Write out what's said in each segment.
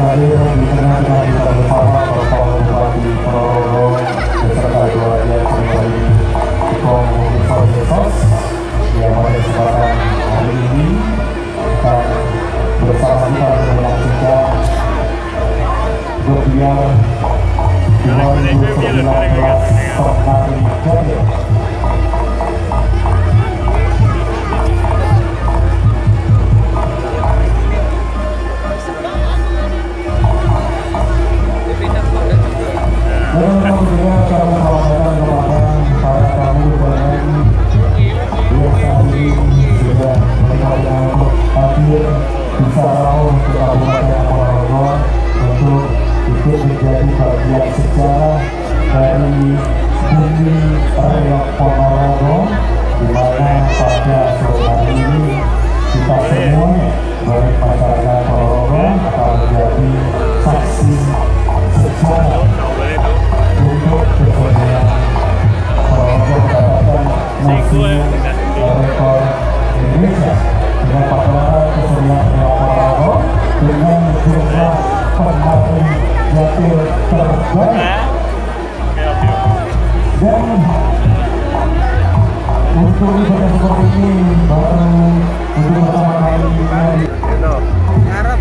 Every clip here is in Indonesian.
hadir di tengah-tengah kita bersama Bapak Bupati Ponorogo beserta keluarga kembali Ketua Sos yang pada kesempatan hari ini akan bersama kita menyaksikan Gebiar 2019 Penari Jaya. Dan kemudian kami sampaikan kepada para tamu dan yang saat ini sudah berkali untuk hadir di Sarau ke Kabupaten Ponorogo untuk ikut menjadi bagian sejarah dari bumi Reok Ponorogo, di mana pada sore hari ini kita semua baik masyarakat Ponorogo akan menjadi saksi sejarah untuk kesenian Ponorogo mendapatkan nasi rekor Indonesia dengan pagelaran kesenian Reok Ponorogo dengan jumlah penari Jatil terbanyak. Dan untuk event seperti ini baru untuk pertama kali ini Arab.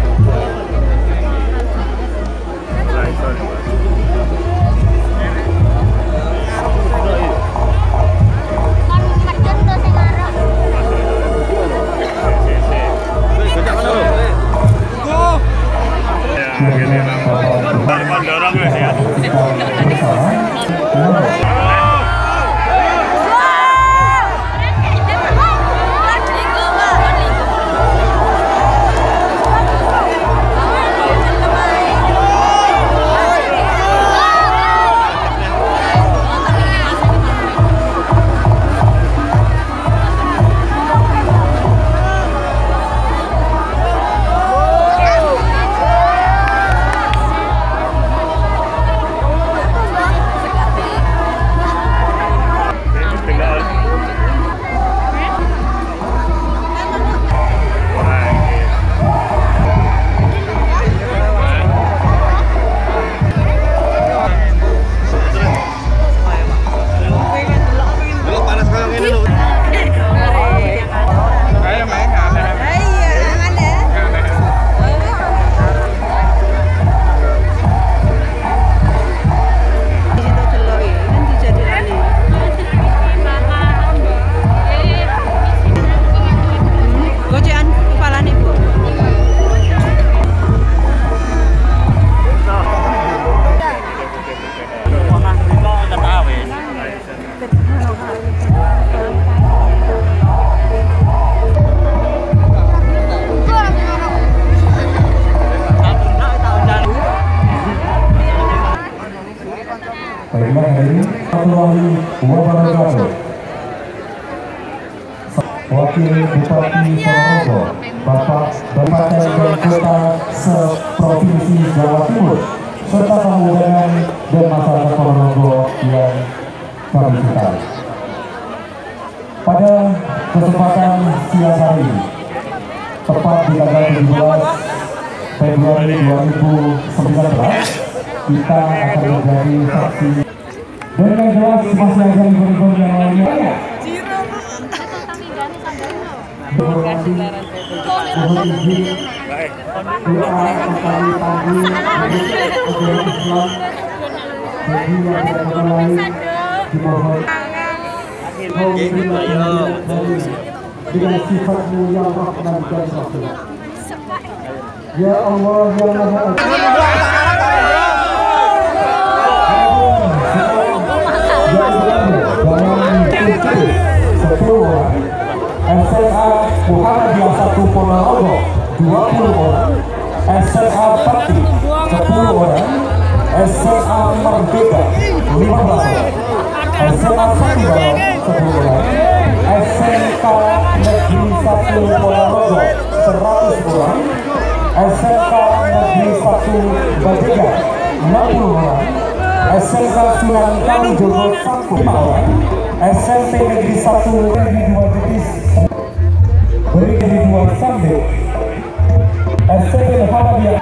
Baiklah hari ini wabarakatuh. Wakil Bupati Ponorogo, Bapak Kabupaten dan Kota se-Provinsi Jawa Timur, serta tamu undangan dan masyarakat Ponorogo yang kami cintai. Pada kesempatan siang hari ini, tepat di tanggal 17 Februari 2019, kita akan menjadi saksi dengan jelas masih ada event yang lainnya. Dengan sifatmu yang rahman dan rahim. Ya Allah, ya Allah. SMA Muhammadiyah 1 Ponorogo 20 orang, SMA Bakti 10 orang, SMA Merdeka 15 orang, SMA Sakti 10 orang, SMK Negeri 1 Ponorogo 100 orang, SMK Negeri 1 Badega 60 orang, SMK Sunan Kalijogo 1 orang, SMP Negeri 1 Negeri 2 Jetis Beri Negeri 2 Sambil, SMP Muhammadiyah